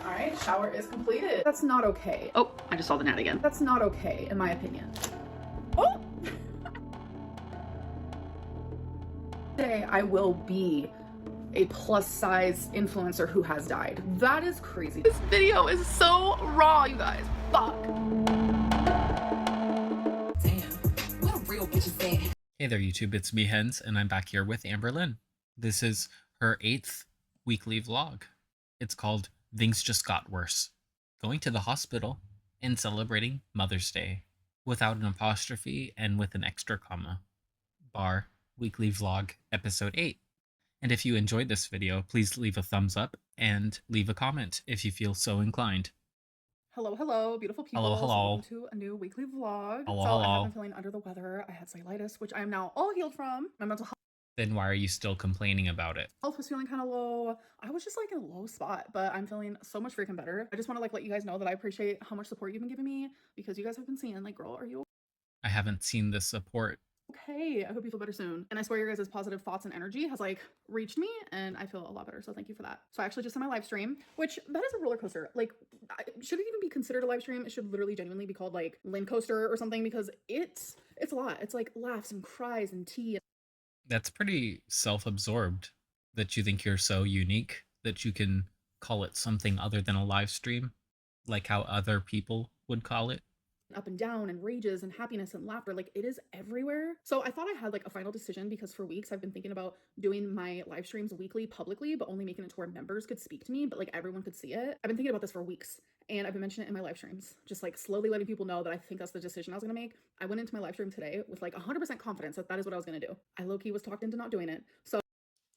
All right, shower is completed. That's not okay. Oh, I just saw the gnat again. That's not okay, in my opinion. Oh! Today I will be a plus size influencer who has died. That is crazy. This video is so raw, you guys. Fuck. Damn, what a real bitch is that? Hey there YouTube, it's me Hens, and I'm back here with Amberlynn. This is her 8th weekly vlog. It's called Things Just Got Worse. Going to the hospital and celebrating Mother's Day. Without an apostrophe and with an extra comma. Bar weekly vlog episode 8. And if you enjoyed this video, please leave a thumbs up and leave a comment if you feel so inclined. Hello, hello, beautiful people. Hello, hello. So welcome to a new weekly vlog. Hello, so hello. I have been feeling under the weather. I had cellulitis, which I am now all healed from. My mental Then why are you still complaining about it? health was feeling kind of low. I was just like in a low spot, but I'm feeling so much freaking better. I just want to let you guys know that I appreciate how much support you've been giving me, because you guys have been seeing like, girl, are you I haven't seen the support. okay? I hope you feel better soon. And I swear your guys' positive thoughts and energy has like reached me, and I feel a lot better. So thank you for that. So I actually just did my live stream, which that is a roller coaster. Like, should it even be considered a live stream? It should literally genuinely be called like Lynn Coaster or something, because it's a lot. It's like laughs and cries and tea. That's pretty self-absorbed that you think you're so unique that you can call it something other than a live stream, like how other people would call it. Up and down and rages and happiness and laughter, like it is everywhere. So I thought I had like a final decision, because for weeks I've been thinking about doing my live streams weekly publicly, but only making it to where members could speak to me, but like everyone could see it. I've been thinking about this for weeks, and I've been mentioning it in my live streams, just like slowly letting people know that I think that's the decision I was gonna make. I went into my live stream today with like 100% confidence that that is what I was gonna do. I low-key was talked into not doing it. So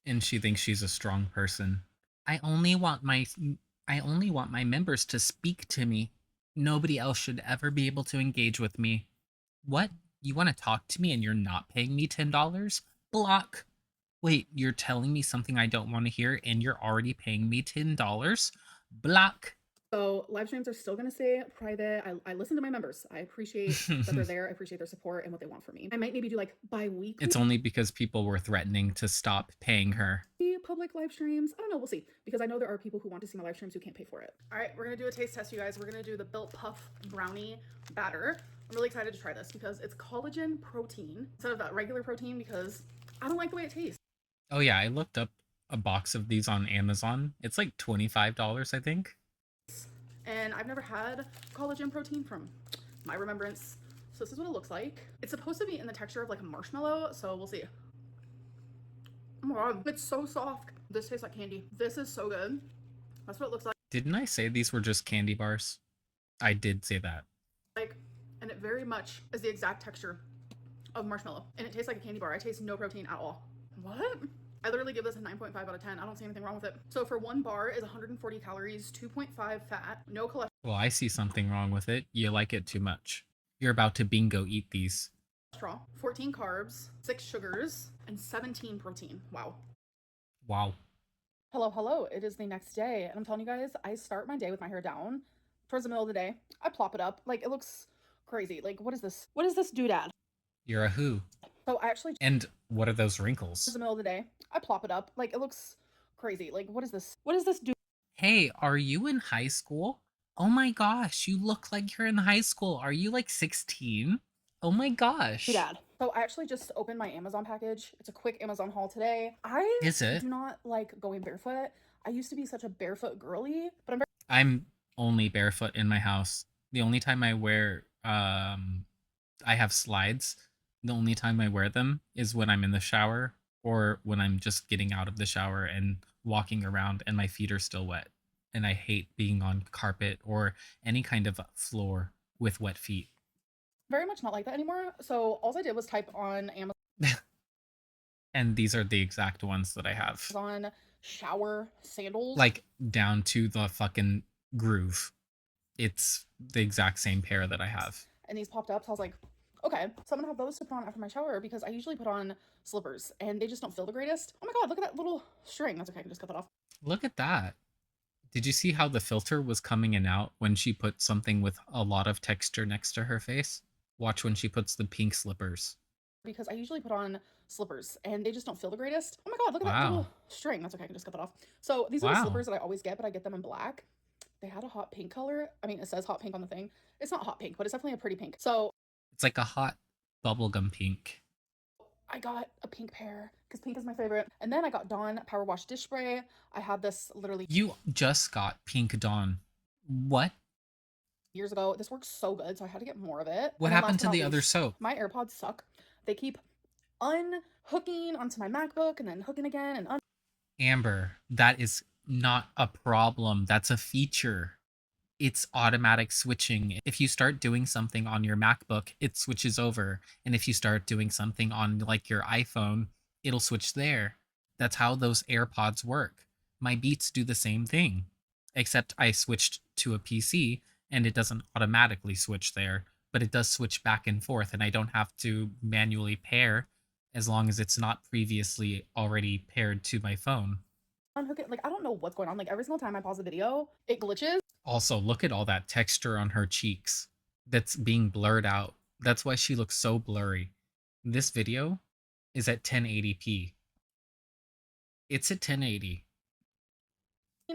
And she thinks she's a strong person. I only want my members to speak to me. Nobody else should ever be able to engage with me. What? You want to talk to me and you're not paying me $10? Block. Wait, you're telling me something I don't want to hear and you're already paying me $10? Block. So live streams are still going to stay private. I listen to my members. I appreciate that they're there. I appreciate their support and what they want from me. I might maybe do like bi-weekly. It's only because people were threatening to stop paying her. Public live streams. I don't know. We'll see. Because I know there are people who want to see my live streams who can't pay for it. All right, we're going to do a taste test, you guys. We're going to do the Builtpuff brownie batter. I'm really excited to try this because it's collagen protein instead of that regular protein, because I don't like the way it tastes. Oh yeah, I looked up a box of these on Amazon. It's like $25, I think. And I've never had collagen protein from my remembrance. So this is what it looks like. It's supposed to be in the texture of like a marshmallow, so we'll see. Oh my god, it's so soft. This tastes like candy. This is so good. That's what it looks like. Didn't I say these were just candy bars? I did say that. And it very much is the exact texture of marshmallow. And it tastes like a candy bar. I taste no protein at all. What? I literally give this a 9.5 out of 10. I don't see anything wrong with it. So for one bar is 140 calories, 2.5 fat, no cholesterol. Well, I see something wrong with it. You like it too much. You're about to bingo eat these. 14 carbs, 6 sugars, and 17 protein. Wow. Wow. Hello, hello. It is the next day, and I'm telling you guys, I start my day with my hair down. Towards the middle of the day, I plop it up. Like, it looks crazy. Like, what is this? What is this doodad? You're a who? So I actually... And what are those wrinkles? Towards the middle of the day, I plop it up. Like, it looks crazy. Like, what is this? What is this do? Hey, are you in high school? Oh my gosh, you look like you're in high school. Are you like 16? Oh my gosh. Dad. So I actually just opened my Amazon package. It's a quick Amazon haul today. Is it? Do not like going barefoot. I used to be such a barefoot girly, but I'm only barefoot in my house. The only time I wear, I have slides. The only time I wear them is when I'm in the shower or when I'm just getting out of the shower and walking around and my feet are still wet. And I hate being on carpet or any kind of floor with wet feet. very much not like that anymore. So all I did was type on And these are the exact ones that I have. Amazon shower sandals. Like down to the fucking groove. It's the exact same pair that I have. And these popped up, so I was like, okay, so I'm gonna have those to put on after my shower, because I usually put on slippers and they just don't feel the greatest. Oh my god, look at that little string. That's okay, I can just cut that off. Look at that. Did you see how the filter was coming in and out when she put something with a lot of texture next to her face? Watch when she puts the pink slippers. Because I usually put on slippers and they just don't feel the greatest. Oh my god, look at that little string. That's okay, I can just cut that off. So these are the slippers that I always get, but I get them in black. They had a hot pink color. I mean, it says hot pink on the thing. It's not hot pink, but it's definitely a pretty pink. So It's like a hot bubblegum pink. I got a pink pair because pink is my favorite. And then I got Dawn Power Wash Dish Spray. I had this literally You just got Pink Dawn. What? years ago. This works so good, so I had to get more of it. What And then happened last to but not the other least, soap? my AirPods suck. They keep unhooking onto my MacBook and then hooking again and Amber, that is not a problem. That's a feature. It's automatic switching. If you start doing something on your MacBook, it switches over. And if you start doing something on like your iPhone, it'll switch there. That's how those AirPods work. My Beats do the same thing, except I switched to a PC and it doesn't automatically switch there, but it does switch back and forth and I don't have to manually pair as long as it's not previously already paired to my phone. unhook it. Like, I don't know what's going on. Like, every single time I pause the video, it glitches. Also, look at all that texture on her cheeks that's being blurred out. That's why she looks so blurry. This video is at 1080p. It's at 1080.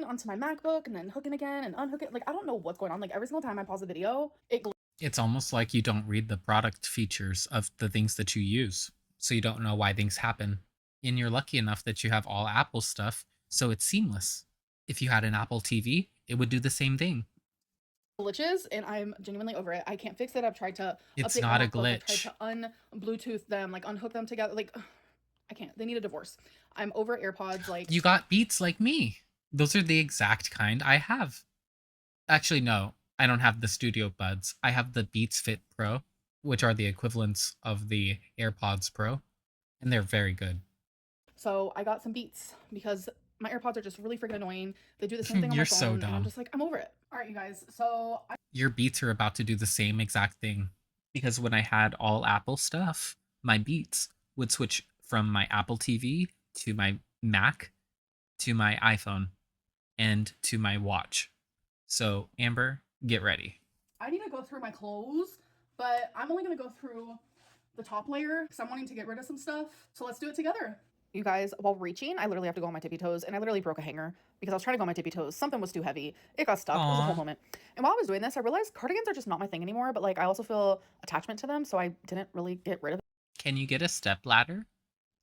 Onto my MacBook and then hooking again and unhook it. Like, I don't know what's going on. Like, every single time I pause the video, it It's almost like you don't read the product features of the things that you use, so you don't know why things happen. And you're lucky enough that you have all Apple stuff, so it's seamless. If you had an Apple TV, it would do the same thing. glitches, and I'm genuinely over it. I can't fix it. I've tried to It's update not my a MacBook. I've glitch. tried to un-Bluetooth them, like unhook them together. Like, I can't. They need a divorce. I'm over AirPods. Like, You got Beats like me. Those are the exact kind I have. Actually, no, I don't have the Studio Buds. I have the Beats Fit Pro, which are the equivalents of the AirPods Pro, and they're very good. so I got some Beats because my AirPods are just really freaking annoying. They do the same thing on You're my phone, so and I'm dumb. just like, I'm over it. All right, you guys. So Your Beats are about to do the same exact thing. Because when I had all Apple stuff, my Beats would switch from my Apple TV to my Mac to my iPhone and to my watch. So, Amber, get ready. I need to go through my clothes, but I'm only gonna go through the top layer because I'm wanting to get rid of some stuff. So let's do it together. You guys, while reaching, I literally have to go on my tippy toes, and I literally broke a hanger because I was trying to go on my tippy toes. Something was too heavy. It got stuck. It was a whole Aw. moment. And while I was doing this, I realized cardigans are just not my thing anymore, but like I also feel attachment to them, so I didn't really get rid of Can you get a step ladder?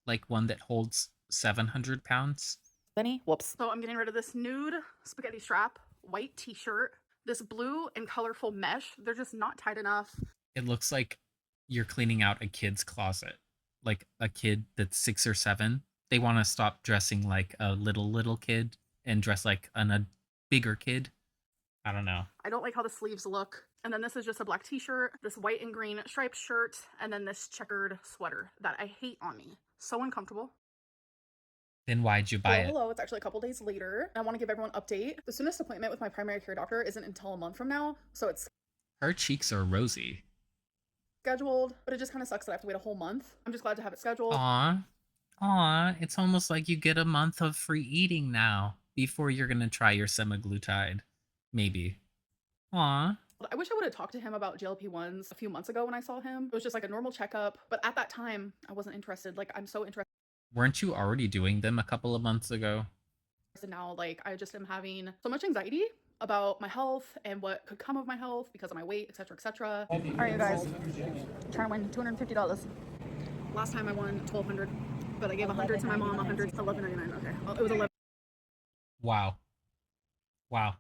Like one that holds 700 pounds? any. Whoops. So I'm getting rid of this nude spaghetti strap, white t-shirt, this blue and colorful mesh. They're just not tight enough. It looks like you're cleaning out a kid's closet. Like a kid that's 6 or 7. They want to stop dressing like a little kid and dress like a bigger kid. I don't know. I don't like how the sleeves look. And then this is just a black t-shirt, this white and green striped shirt, and then this checkered sweater that I hate on me. So uncomfortable. Then why'd you buy it? Hello, it's actually a couple days later. I want to give everyone an update. The soonest appointment with my primary care doctor isn't until a month from now, so it's Her cheeks are rosy. scheduled, but it just kind of sucks that I have to wait a whole month. I'm just glad to have it scheduled. Aw. Aw, it's almost like you get a month of free eating now before you're gonna try your semaglutide. Maybe. Aw. I wish I would have talked to him about GLP-1s a few months ago when I saw him. It was just like a normal checkup, but at that time, I wasn't interested. Like, I'm so interested Weren't you already doing them a couple of months ago? now. Like, I just am having so much anxiety about my health and what could come of my health because of my weight, etc., etc. All right, you guys, I'm trying to win $250. Last time I won $1,200, but I gave 100 to my mom, 100 to $11.99. Okay, well, it was 11. Wow. Wow.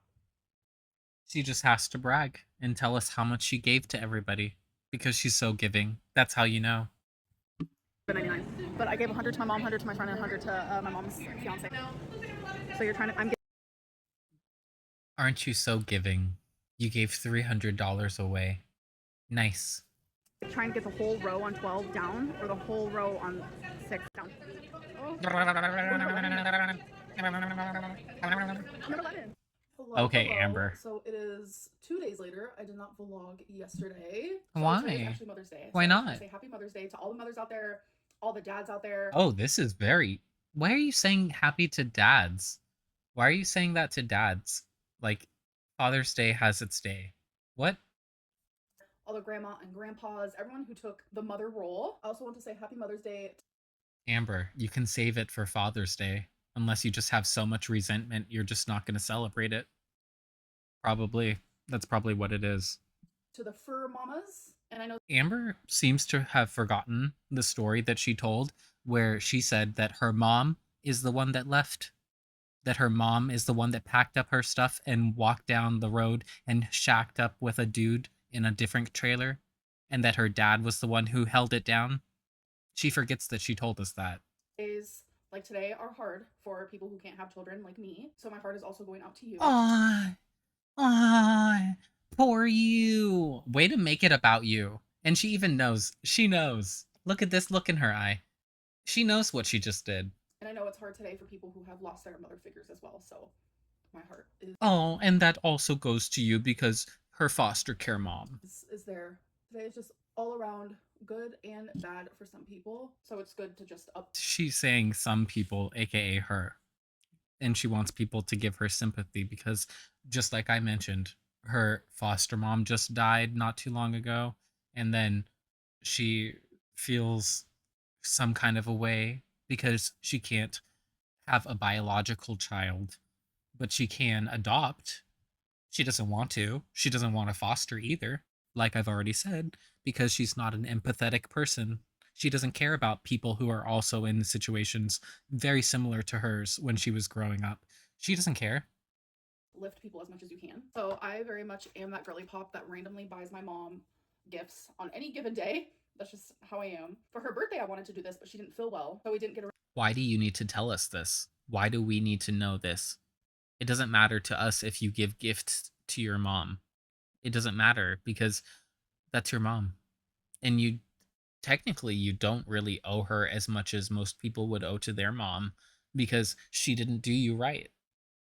She just has to brag and tell us how much she gave to everybody because she's so giving. That's how you know. $99. But I gave 100 to my mom, 100 to my friend, and 100 to my mom's fiance. So you're trying to, I'm Aren't you so giving? You gave $300 away. Nice. trying to get the whole row on 12 down or the whole row on 6 down. Number 11. Hello, Okay, hello. Amber. So it is 2 days later. I did not vlog yesterday. So Why? Today is actually Mother's Day. Why So I just wanna not? say happy Mother's Day to all the mothers out there, all the dads out there. Oh, this is very... Why are you saying happy to dads? Why are you saying that to dads? Like, Father's Day has its day. What? All the grandma and grandpas, everyone who took the mother role. I also want to say happy Mother's Day. Amber, you can save it for Father's Day. Unless you just have so much resentment, you're just not going to celebrate it. Probably. That's probably what it is. To the fur mamas. And I know Amber seems to have forgotten the story that she told where she said that her mom is the one that left, that her mom is the one that packed up her stuff and walked down the road and shacked up with a dude in a different trailer, and that her dad was the one who held it down. She forgets that she told us that. days like today are hard for people who can't have children like me. So my heart is also going out to you. Ah, ah, poor you. Way to make it about you. And she even knows. She knows. Look at this look in her eye. She knows what she just did. And I know it's hard today for people who have lost their mother figures as well. So my heart Oh, and that also goes to you because her foster care mom. is there. Today is just all around good and bad for some people. So it's good to just up. She's saying some people, aka her. And she wants people to give her sympathy because, just like I mentioned, her foster mom just died not too long ago. And then she feels some kind of a way because she can't have a biological child, but she can adopt. She doesn't want to. She doesn't want to foster either, like I've already said, because she's not an empathetic person. She doesn't care about people who are also in situations very similar to hers when she was growing up. She doesn't care. Lift people as much as you can. So I very much am that girly pop that randomly buys my mom gifts on any given day. That's just how I am. For her birthday, I wanted to do this, but she didn't feel well, so we didn't get around. Why do you need to tell us this? Why do we need to know this? It doesn't matter to us if you give gifts to your mom. It doesn't matter because that's your mom. And you technically you don't really owe her as much as most people would owe to their mom because she didn't do you right.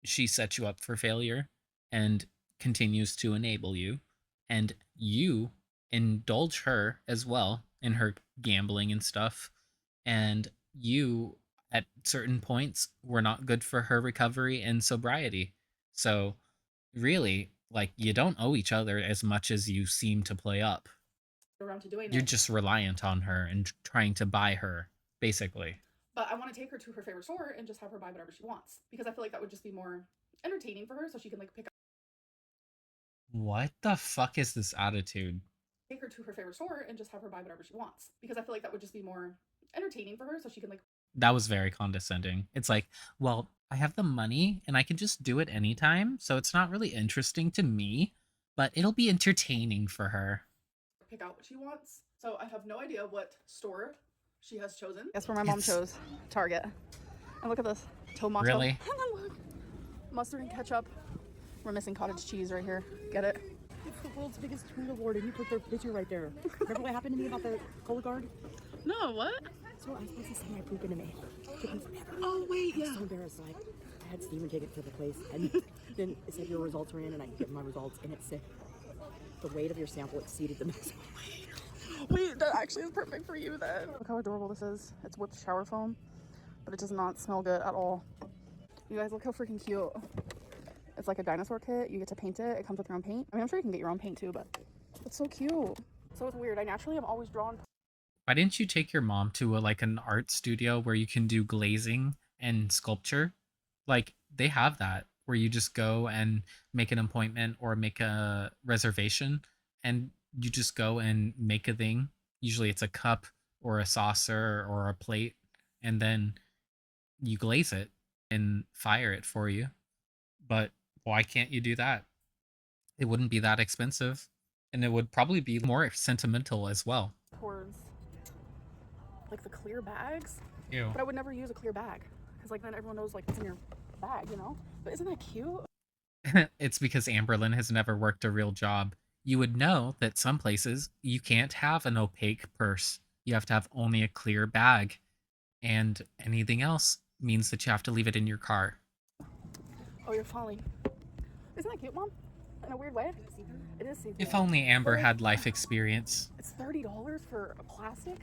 She set you up for failure and continues to enable you, and you indulge her as well in her gambling and stuff, and you at certain points were not good for her recovery and sobriety. So really, like, you don't owe each other as much as you seem to play up. Around to doing You're it. just reliant on her and trying to buy her, basically. But I want to take her to her favorite store and just have her buy whatever she wants because I feel like that would just be more entertaining for her, so she can like pick up. What the fuck is this attitude? Take her to her favorite store and just have her buy whatever she wants because I feel like that would just be more entertaining for her, so she can like. That was very condescending. It's like, well, I have the money and I can just do it anytime, so it's not really interesting to me, but it'll be entertaining for her. Pick out what she wants. So I have no idea what store she has chosen. Guess where my mom It's- chose? Target. And look at this. Tomato. Really? And then look. Mustard and ketchup. We're missing cottage cheese right here. Get it? It's the world's biggest twin award, and you put their picture right there. Remember what happened to me about the color guard? No, what? So I was supposed to send my poop into me. It took me forever. Oh, wait, I was yeah. so embarrassed. Like, I had Steven take it to the place, and then it said your results were in, and I get my results, and it said the weight of your sample exceeded the maximum weight. Wait, that actually is perfect for you then. Look how adorable this is. It's whipped shower foam, but it does not smell good at all. You guys, look how freaking cute. It's like a dinosaur kit. You get to paint it. It comes with your own paint. I mean, I'm sure you can get your own paint too, but it's so cute. So it's weird. I naturally have always drawn. Why didn't you take your mom to like an art studio where you can do glazing and sculpture? Like, they have that where you just go and make an appointment or make a reservation and you just go and make a thing. Usually it's a cup or a saucer or a plate, and then you glaze it and fire it for you. But why can't you do that? It wouldn't be that expensive, and it would probably be more sentimental as well. Towards like the clear bags, Ew. but I would never use a clear bag because like then everyone knows like what's in your bag, you know. But isn't that cute? It's because Amberlynn has never worked a real job. You would know that some places you can't have an opaque purse. You have to have only a clear bag, and anything else means that you have to leave it in your car. Oh, you're falling. Isn't that cute, Mom? In a weird way. It is see-through. If only Amber had life experience. It's $30 for a plastic.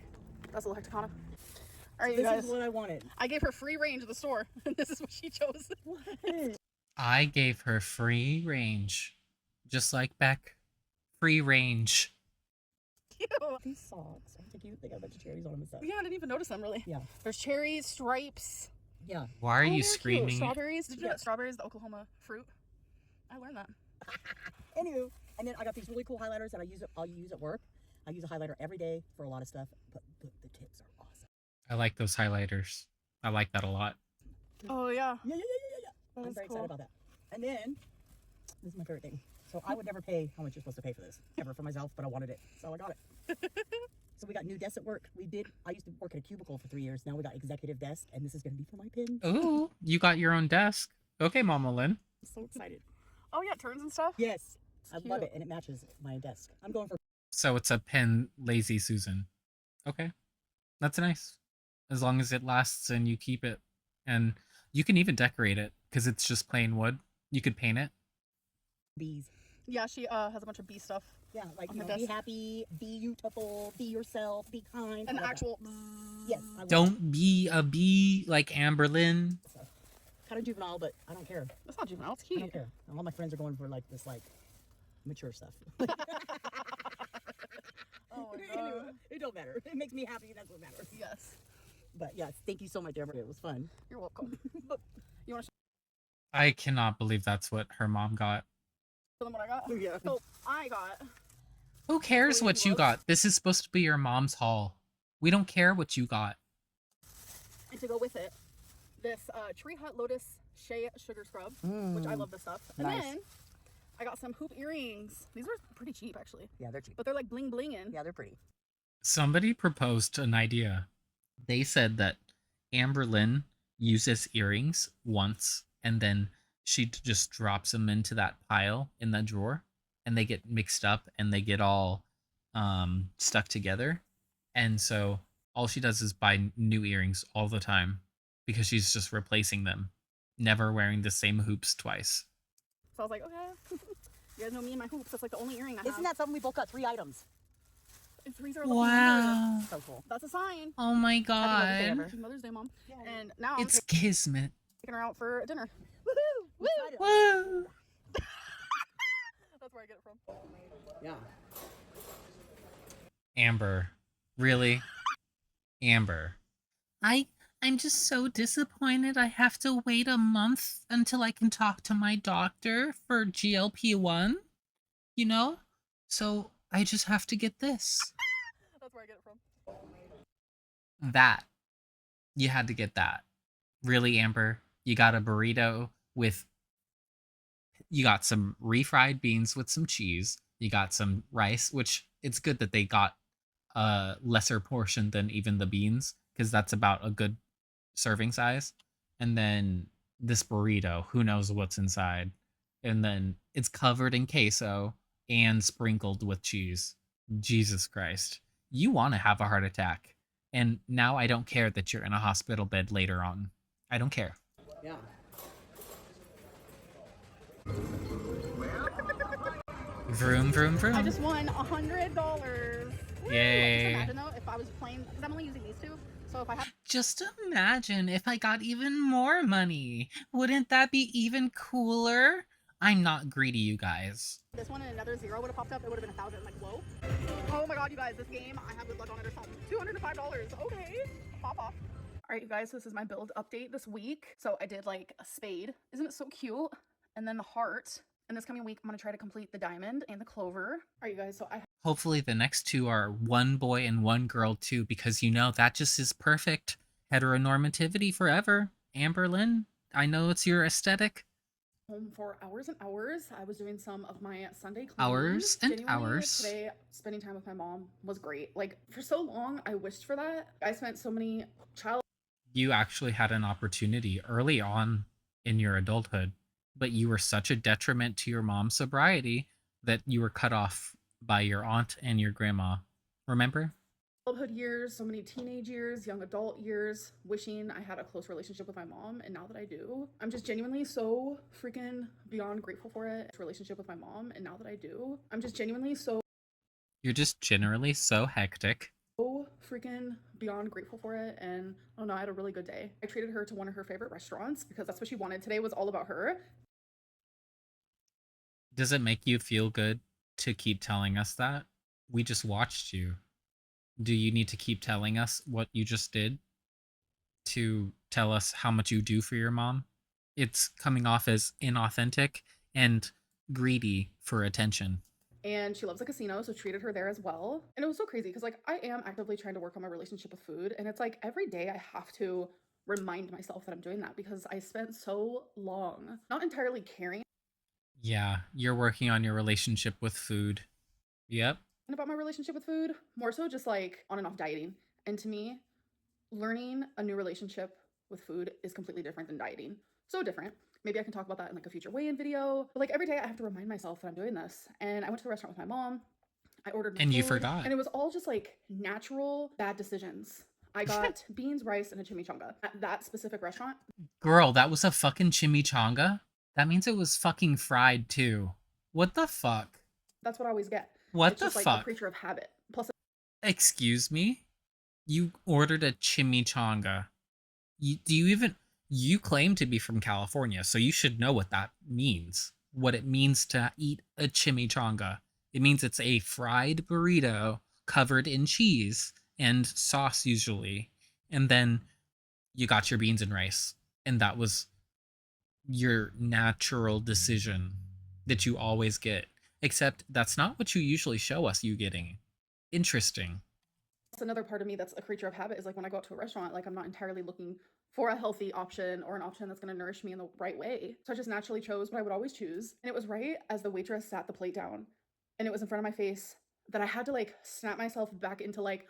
That's a hecticana. All right, you This guys. is what I wanted. I gave her free range at the store, and this is what she chose. What? I gave her free range. Just like Beck. Free range. Cute. These socks are so cute. They got a bunch of cherries on them and stuff. Yeah, I didn't even notice them really. Yeah. There's cherries, stripes. Yeah. Why are Oh, you they're cute. screaming? Strawberries. Did you get strawberries? The Oklahoma fruit. I learned that. Anywho, and then I got these really cool highlighters that I'll use at work. I use a highlighter every day for a lot of stuff, but the tips are awesome. I like those highlighters. I like that a lot. Oh yeah. Yeah. That I'm is very cool. excited about that. And then, this is my favorite thing. So I would never pay how much you're supposed to pay for this, ever for myself, but I wanted it, so I got it. So we got new desks at work. I used to work in a cubicle for 3 years. Now we got executive desk, and this is going to be for my pin. Ooh, you got your own desk. Okay, MamaLynn. I'm so excited. Oh yeah, turns and stuff. Yes, I love cute. it, and it matches my desk. I'm going for So it's a pin Lazy Susan. Okay. That's nice. As long as it lasts and you keep it. And you can even decorate it because it's just plain wood. You could paint it. bees. Yeah, she has a bunch of bee stuff. Yeah, like, On you her know, be desk. happy, be beautiful, be yourself, be kind. An I love that. actual. Yes, I love Don't be a bee like Amberlynn. that. Kind of juvenile, but I don't care. That's not juvenile. It's I cute. don't care. All my friends are going for like this, like, mature stuff. Oh my Anyway, god. it don't matter. It makes me happy. That's what matters. Yes. But yes, thank you so much, Amber. It was fun. You're welcome. You want to I cannot believe that's what her mom got. show them what I got? Yeah. So I got. Who cares Clean what you gloves. got? This is supposed to be your mom's haul. We don't care what you got. And to go with it, this Tree Hut Lotus Shea Sugar Scrub, which I love this stuff. And Nice. then I got some hoop earrings. These were pretty cheap actually, Yeah, they're cheap. but they're like bling blinging. Yeah, they're pretty. Somebody proposed an idea. They said that Amberlynn uses earrings once and then she just drops them into that pile in that drawer and they get mixed up and they get all stuck together. And so all she does is buy new earrings all the time because she's just replacing them, never wearing the same hoops twice. So I was like, okay, you guys know me and my hoops. That's like the only earring I have. Isn't that something? We both got 3 items. And threes are a lucky number. Wow. So cool. That's a sign. Oh my Happy Mother's Day, god. Amber. Happy Mother's Day, Mom. And now I'm It's kismet. taking her out for dinner. Woo! Woo! Woo. That's where I get it from. Yeah. Amber. Really? Amber. I'm just so disappointed I have to wait a month until I can talk to my doctor for GLP-1, you know? So I just have to get this. That's where I get it from. That. You had to get that. Really, Amber? You got a burrito with... You got some refried beans with some cheese. You got some rice, which it's good that they got a lesser portion than even the beans, because that's about a good serving size. And then this burrito, who knows what's inside. And then it's covered in queso and sprinkled with cheese. Jesus Christ. You want to have a heart attack. And now I don't care that you're in a hospital bed later on. I don't care. Yeah. Vroom, vroom, vroom. I just won $100. Woo! Yay. Just imagine though if I was playing, because I'm only using these two. So if I had Just imagine if I got even more money. Wouldn't that be even cooler? I'm not greedy, you guys. this one and another zero would have popped up, it would have been 1,000. Like, whoa. Oh my god, you guys, this game, I have good luck on it or something. $205. Okay. Pop off. All right, you guys, this is my build update this week. So I did like a spade. Isn't it so cute? And then the heart. And this coming week, I'm going to try to complete the diamond and the clover. All right, you guys, so I Hopefully the next two are one boy and one girl too, because you know that just is perfect. Heteronormativity forever. Amberlynn, I know it's your aesthetic. home for hours and hours. I was doing some of my Sunday cleaning. Hours and Genuinely, hours. Today, spending time with my mom was great. Like, for so long, I wished for that. I spent so many child You actually had an opportunity early on in your adulthood, but you were such a detriment to your mom's sobriety that you were cut off by your aunt and your grandma. Remember? childhood years, so many teenage years, young adult years, wishing I had a close relationship with my mom. And now that I do, I'm just genuinely so freaking beyond grateful for it. Relationship with my mom. And now that I do, I'm just genuinely so You're just generally so hectic. freaking beyond grateful for it. And oh no, I had a really good day. I treated her to one of her favorite restaurants because that's what she wanted. Today was all about her. Does it make you feel good to keep telling us that? We just watched you. Do you need to keep telling us what you just did to tell us how much you do for your mom? It's coming off as inauthentic and greedy for attention. And she loves a casino, so treated her there as well. And it was so crazy because like I am actively trying to work on my relationship with food, and it's like every day I have to remind myself that I'm doing that because I spent so long not entirely caring Yeah, you're working on your relationship with food. Yep. about my relationship with food, more so just like on and off dieting. And to me, learning a new relationship with food is completely different than dieting. So different. Maybe I can talk about that in like a future weigh-in video. But like every day I have to remind myself that I'm doing this. And I went to the restaurant with my mom. I ordered my And you food, forgot. and it was all just like natural bad decisions. I got beans, rice, and a chimichanga at that specific restaurant. Girl, that was a fucking chimichanga? That means it was fucking fried too. What the fuck? That's what I always get. What It's the just like a fuck? creature of habit. Plus, Excuse me? You ordered a chimichanga. Do you even... You claim to be from California, so you should know what that means. What it means to eat a chimichanga. It means it's a fried burrito covered in cheese and sauce usually. And then you got your beans and rice. And that was your natural decision that you always get. Except that's not what you usually show us you getting. Interesting. another part of me that's a creature of habit is like when I go out to a restaurant, like I'm not entirely looking for a healthy option or an option that's going to nourish me in the right way. So I just naturally chose what I would always choose. And it was right as the waitress sat the plate down and it was in front of my face that I had to like snap myself back into like,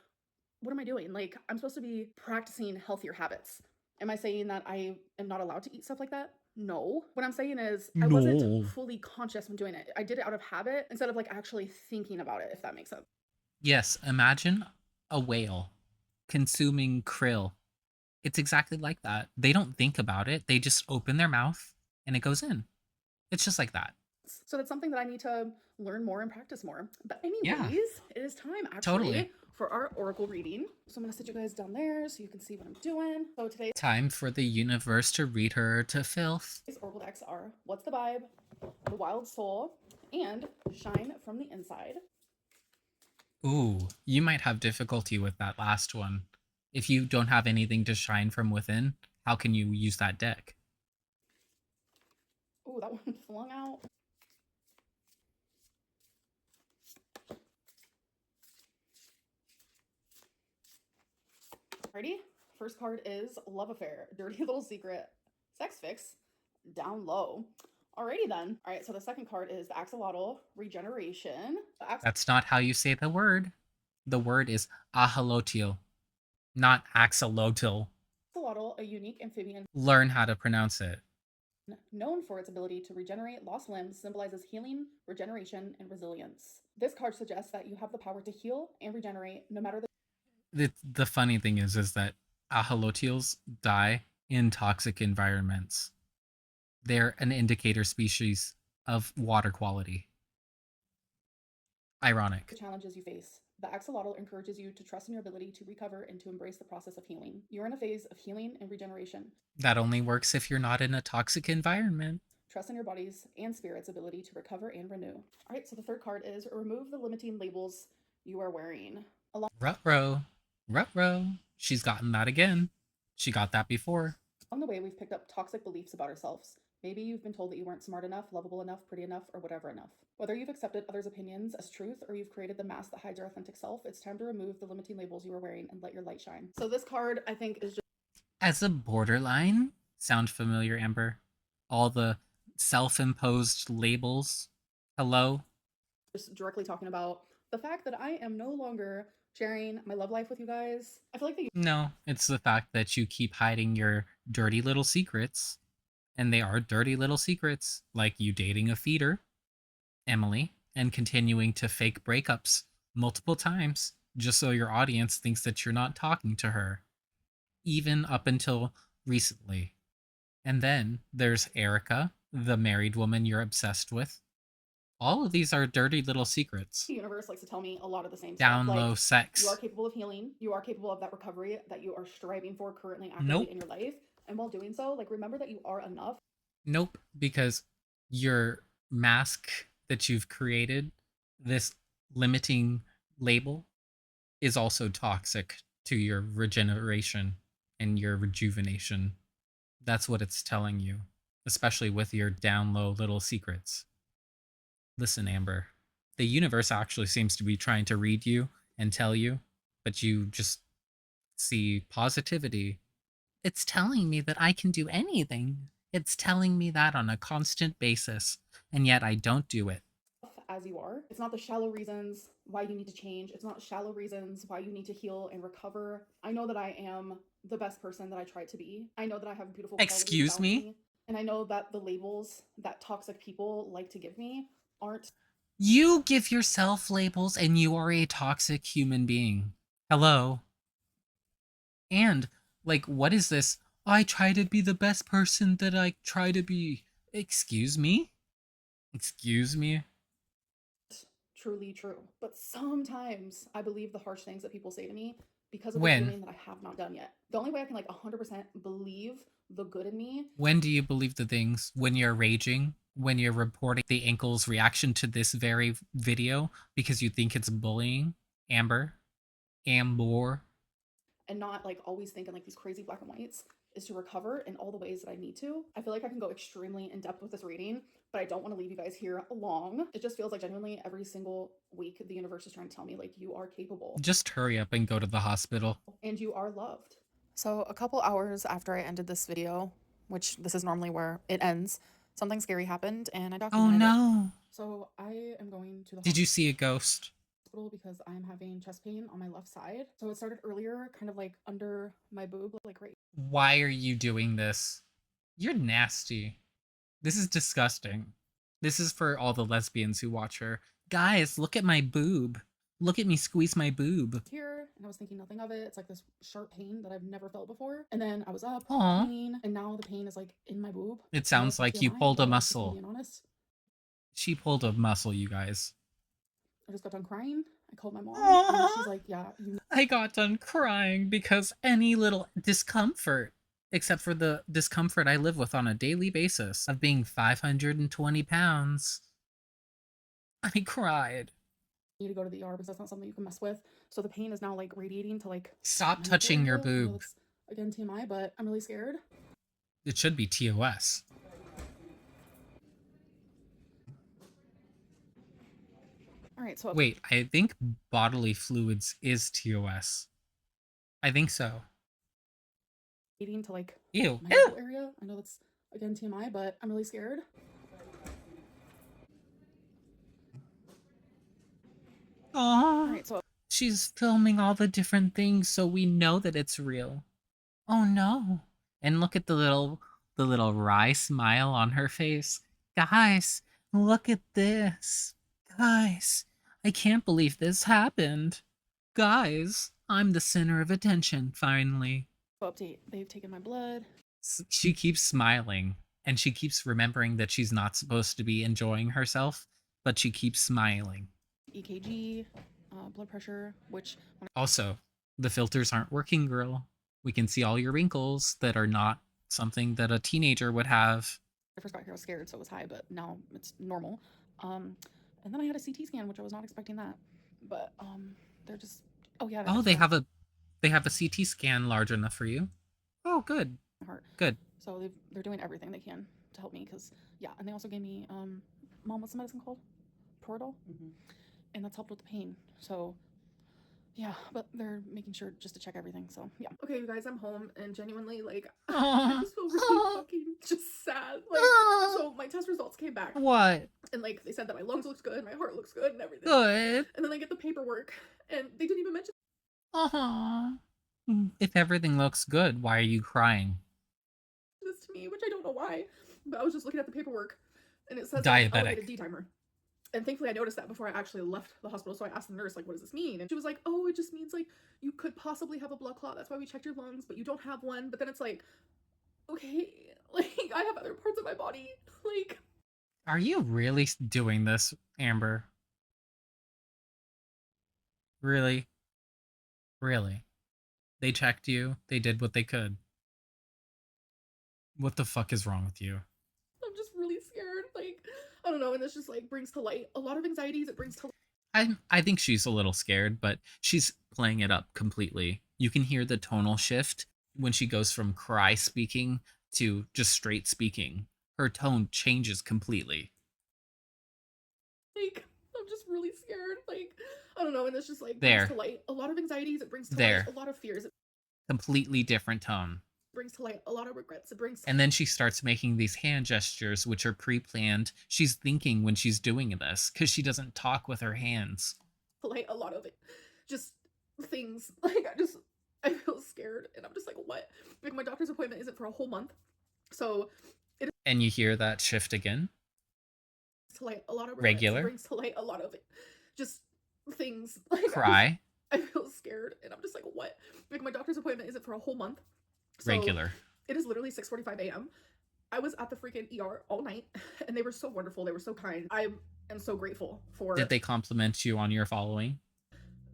what am I doing? Like, I'm supposed to be practicing healthier habits. Am I saying that I am not allowed to eat stuff like that? No. What I'm saying is I No. wasn't fully conscious when doing it. I did it out of habit instead of like actually thinking about it, if that makes sense. Yes, imagine a whale consuming krill. It's exactly like that. They don't think about it. They just open their mouth and it goes in. It's just like that. So that's something that I need to learn more and practice more. But Yeah. anyways, it is time actually Totally. for our oracle reading. So I'm gonna sit you guys down there so you can see what I'm doing. So today's Time for the universe to read her to filth. oracle decks are What's the Vibe, The Wild Soul, and Shine from the Inside. Ooh, you might have difficulty with that last one. If you don't have anything to shine from within, how can you use that deck? Ooh, that one flung out. Alrighty, first card is Love Affair, Dirty Little Secret, Sex Fix, Down Low. Alrighty then. Alright, so the second card is the Axolotl, Regeneration. That's not how you say the word. The word is ahalotil, not axolotl. Axolotl, a unique amphibian Learn how to pronounce it. known for its ability to regenerate lost limbs, symbolizes healing, regeneration, and resilience. This card suggests that you have the power to heal and regenerate no matter The funny thing is that ahalotils die in toxic environments. They're an indicator species of water quality. Ironic. the challenges you face. The axolotl encourages you to trust in your ability to recover and to embrace the process of healing. You're in a phase of healing and regeneration. That only works if you're not in a toxic environment. Trust in your body's and spirit's ability to recover and renew. All right, so the third card is remove the limiting labels you are wearing. Ruh-roh. Ruh-roh. She's gotten that again. She got that before. Along the way, we've picked up toxic beliefs about ourselves. Maybe you've been told that you weren't smart enough, lovable enough, pretty enough, or whatever enough. Whether you've accepted others' opinions as truth or you've created the mask that hides your authentic self, it's time to remove the limiting labels you are wearing and let your light shine. So this card, I think, is As a borderline? Sound familiar, Amber? All the self-imposed labels. Hello? just directly talking about the fact that I am no longer sharing my love life with you guys. I feel like the No, it's the fact that you keep hiding your dirty little secrets. And they are dirty little secrets, like you dating a feeder, Emily, and continuing to fake breakups multiple times just so your audience thinks that you're not talking to her, even up until recently. And then there's Erica, the married woman you're obsessed with. All of these are dirty little secrets. universe likes to tell me a lot of the same Down stuff. low Like, sex. you are capable of healing. You are capable of that recovery that you are striving for currently actively Nope. in your life. And while doing so, like remember that you are enough. Nope, because your mask that you've created, this limiting label, is also toxic to your regeneration and your rejuvenation. That's what it's telling you, especially with your down low little secrets. Listen, Amber, the universe actually seems to be trying to read you and tell you, but you just see positivity. It's telling me that I can do anything. It's telling me that on a constant basis, and yet I don't do it. As you are. It's not the shallow reasons why you need to change. It's not shallow reasons why you need to heal and recover. I know that I am the best person that I try to be. I know that I have beautiful qualities Excuse about me? and I know that the labels that toxic people like to give me aren't. You give yourself labels and you are a toxic human being. Hello? And, like, what is this? I try to be the best person that I try to be. Excuse me? Excuse me? Truly true. But sometimes I believe the harsh things that people say to me because of the When? healing that I have not done yet. The only way I can like 100% believe the good in me. When do you believe the things? When you're raging? When you're reporting the ankle's reaction to this very video because you think it's bullying? Amber? Amber? And not like always thinking like these crazy black and whites is to recover in all the ways that I need to. I feel like I can go extremely in depth with this reading, but I don't want to leave you guys here long. It just feels like genuinely every single week the universe is trying to tell me like you are capable. Just hurry up and go to the hospital. And you are loved. So a couple hours after I ended this video, which this is normally where it ends, something scary happened and I Oh documented it. no. So I am going to the Did you see a ghost? hospital because I'm having chest pain on my left side. So it started earlier, kind of like under my boob, like right. Why are you doing this? You're nasty. This is disgusting. This is for all the lesbians who watch her. Guys, look at my boob. Look at me squeeze my boob. Here, and I was thinking nothing of it. It's like this sharp pain that I've never felt before. And then I was up, Aw. cleaning, and now the pain is like in my boob. It sounds I know it's like you TMI, pulled a but just muscle. being honest, She pulled a muscle, you guys. I just got done crying. I called my mom, and Aw. she's like, "Yeah, you I got done crying because any little discomfort, except for the discomfort I live with on a daily basis of being 520 pounds, I cried. need to go to the ER because that's not something you can mess with." So the pain is now like radiating to like Stop my nipple touching your area. I know boob. that's, again, TMI, but I'm really scared. It should be TOS. All right, so Wait, I think bodily fluids is TOS. I think so. radiating to like Ew. my nipple area. I know that's again TMI, but I'm really scared. All Aww. right, so She's filming all the different things so we know that it's real. Oh no. And look at the little wry smile on her face. Guys, look at this. Guys, I can't believe this happened. Guys, I'm the center of attention finally. update. They've taken my blood. She keeps smiling and she keeps remembering that she's not supposed to be enjoying herself, but she keeps smiling. EKG, blood pressure, which when Also, the filters aren't working, girl. We can see all your wrinkles that are not something that a teenager would have. I first got here, I was scared, so it was high, but now it's normal. And then I had a CT scan, which I was not expecting that. But they're just yeah. Oh, they have a CT scan large enough for you. Oh, good. my heart. Good. So they're doing everything they can to help me because yeah, and they also gave me mom, what's the medicine called? Toradol, and that's helped with the pain. So yeah, but they're making sure just to check everything. So yeah. Okay, you guys, I'm home and genuinely like I just feel really fucking just sad. Like so my test results came back What? and like they said that my lungs looked good, my heart looks good, and everything. Good. And then I get the paperwork and they didn't even mention Aww. If everything looks good, why are you crying? this to me, which I don't know why. But I was just looking at the paperwork and it says Diabetic. elevated D dimer. And thankfully I noticed that before I actually left the hospital. So I asked the nurse, like, what does this mean? And she was like, oh, it just means like you could possibly have a blood clot. That's why we checked your lungs, but you don't have one. But then it's like, okay, like I have other parts of my body. Like, Are you really doing this, Amber? Really? Really? They checked you. They did what they could. What the fuck is wrong with you? I'm just really scared. Like, I don't know. And this just like brings to light a lot of anxieties. It brings to I think she's a little scared, but she's playing it up completely. You can hear the tonal shift when she goes from cry speaking to just straight speaking. Her tone changes completely. Like, I'm just really scared. Like, I don't know. And it's just like There. brings to light a lot of anxieties. It brings to There. light a lot of fears. It Completely different tone. brings to light a lot of regrets. It brings And then she starts making these hand gestures, which are pre-planned. She's thinking when she's doing this, because she doesn't talk with her hands. to light a lot of it. Just things. Like, I feel scared. And I'm just like, what? Like, my doctor's appointment isn't for a whole month. So And you hear that shift again? to light a lot of regrets. Regular. It brings to light a lot of it. Just things. Like, Cry. I feel scared. And I'm just like, what? Like, my doctor's appointment isn't for a whole month. So Regular. it is literally 6:45 a.m. I was at the freaking ER all night, and they were so wonderful. They were so kind. I am so grateful for Did they compliment you on your following?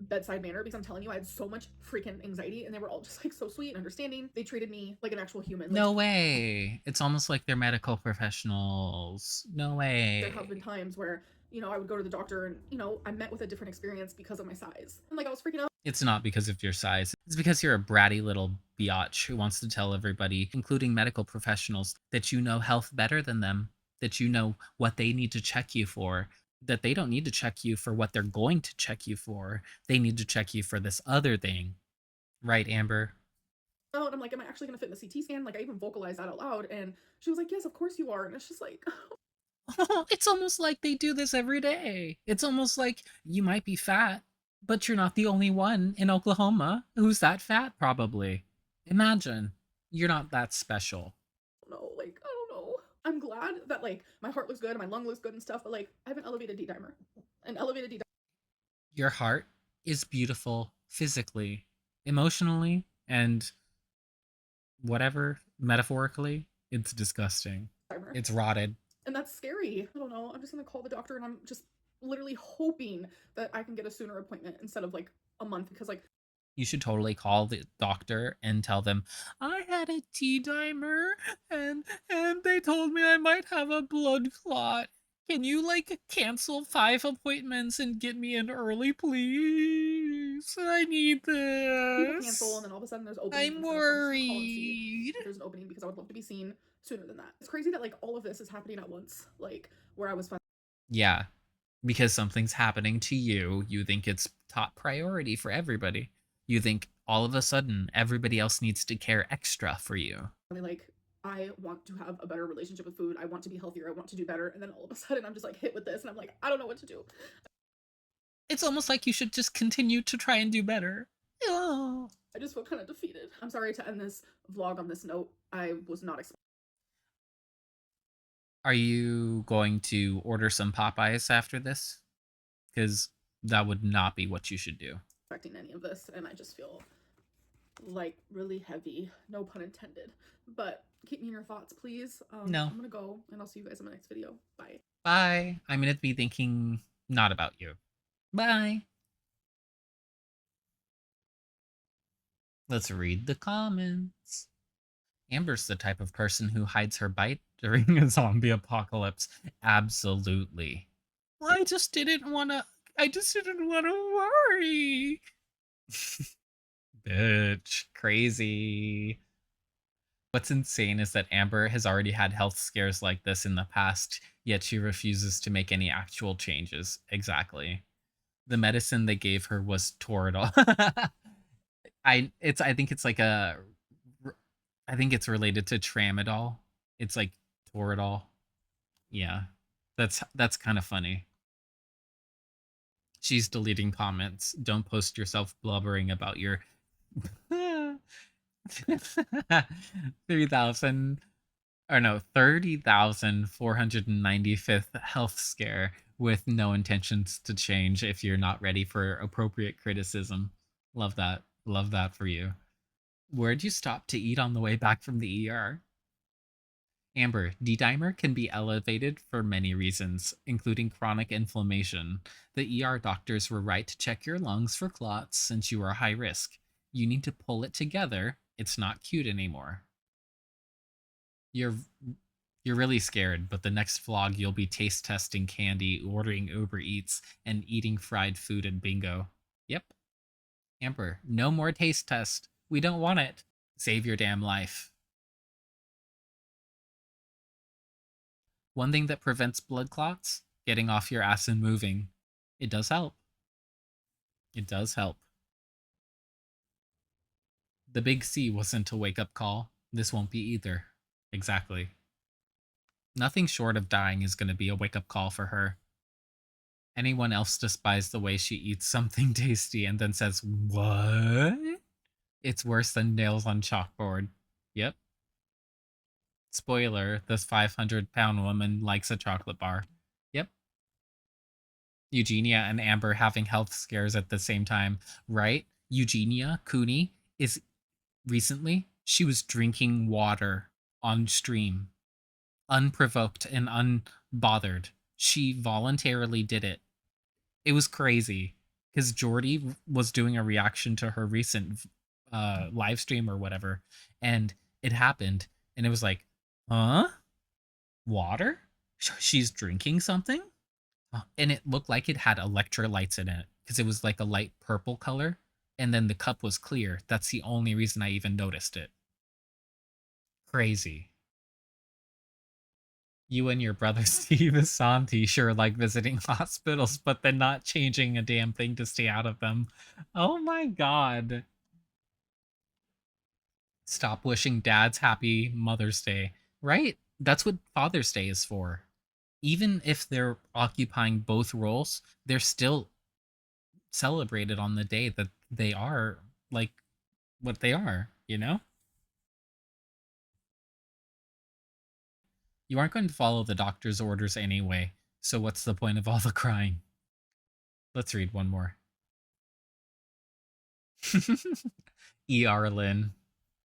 bedside manner, because I'm telling you, I had so much freaking anxiety, and they were all just like so sweet and understanding. They treated me like an actual human. Like, No way. It's almost like they're medical professionals. No way. there have been times where, you know, I would go to the doctor and, you know, I met with a different experience because of my size. And like, I was freaking out. It's not because of your size. It's because you're a bratty little biatch who wants to tell everybody, including medical professionals, that you know health better than them, that you know what they need to check you for, that they don't need to check you for what they're going to check you for. They need to check you for this other thing. Right, Amber? And I'm like, am I actually going to fit in the CT scan? Like, I even vocalized that out loud. And she was like, yes, of course you are. And it's just like, It's almost like they do this every day. It's almost like you might be fat, but you're not the only one in Oklahoma who's that fat, probably. Imagine. You're not that special. no, like, I don't know. I'm glad that, like, my heart looks good and my lung looks good and stuff, but, like, I have an elevated D-dimer. An elevated D-dimer. Your heart is beautiful physically, emotionally, and whatever, metaphorically, it's disgusting. It's rotted. And that's scary. I don't know. I'm just going to call the doctor, and I'm just literally hoping that I can get a sooner appointment instead of, like, a month, because, like, You should totally call the doctor and tell them, I had a T-dimer and they told me I might have a blood clot. Can you, like, cancel 5 appointments and get me in early, please? I need people this. cancel, and then all of a sudden there's openings. I'm and stuff, so I'm just gonna call and see worried. if there's an opening, because I would love to be seen sooner than that. It's crazy that, like, all of this is happening at once. Like, where I was Yeah, because something's happening to you. You think it's top priority for everybody. You think all of a sudden everybody else needs to care extra for you. finally, like, I want to have a better relationship with food. I want to be healthier. I want to do better. And then all of a sudden I'm just, like, hit with this, and I'm like, I don't know what to do. It's almost like you should just continue to try and do better. Oh. I just feel kind of defeated. I'm sorry to end this vlog on this note. I was not Are you going to order some Popeyes after this? Because that would not be what you should do. expecting any of this, and I just feel, like, really heavy. No pun intended. But keep me in your thoughts, please. No. I'm gonna go, and I'll see you guys in my next video. Bye. Bye. I'm going to be thinking not about you. Bye. Let's read the comments. Amber's the type of person who hides her bite during a zombie apocalypse. Absolutely. I just didn't want to worry. Bitch. Crazy. What's insane is that Amber has already had health scares like this in the past, yet she refuses to make any actual changes. Exactly. The medicine they gave her was Toradol. I think it's like I think it's related to Tramadol. It's like Toradol. Yeah. That's kind of funny. She's deleting comments. Don't post yourself blubbering about your 30,495th health scare with no intentions to change if you're not ready for appropriate criticism. Love that. Love that for you. Where'd you stop to eat on the way back from the ER? Amber, D-dimer can be elevated for many reasons, including chronic inflammation. The ER doctors were right to check your lungs for clots since you are high risk. You need to pull it together. It's not cute anymore. You're really scared, but the next vlog you'll be taste testing candy, ordering Uber Eats, and eating fried food and bingo. Yep. Amber, no more taste test. We don't want it. Save your damn life. One thing that prevents blood clots? getting off your ass and moving. It does help. It does help. The big C wasn't a wake-up call. This won't be either. Exactly. Nothing short of dying is going to be a wake-up call for her. Anyone else despises the way she eats something tasty and then says, "What?" It's worse than nails on chalkboard. Yep. Spoiler, this 500-pound woman likes a chocolate bar. Yep. Eugenia and Amber having health scares at the same time, right? Eugenia Cooney is recently, she was drinking water on stream. Unprovoked and unbothered. She voluntarily did it. It was crazy because Jordy was doing a reaction to her recent live stream or whatever, and it happened, and it was like, huh? Water? She's drinking something? And it looked like it had electrolytes in it because it was like a light purple color, and then the cup was clear. That's the only reason I even noticed it. Crazy. You and your brother Steve Asante sure like visiting hospitals, but then not changing a damn thing to stay out of them. Oh my god. Stop wishing dads happy Mother's Day. Right? That's what Father's Day is for. Even if they're occupying both roles, they're still celebrated on the day that they are like what they are, you know? You aren't going to follow the doctor's orders anyway, so what's the point of all the crying? Let's read one more. Lynn.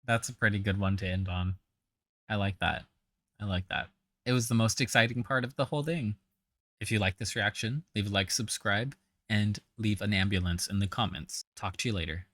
That's a pretty good one to end on. I like that. I like that. It was the most exciting part of the whole thing. If you like this reaction, leave a like, subscribe, and leave an ambulance in the comments. Talk to you later.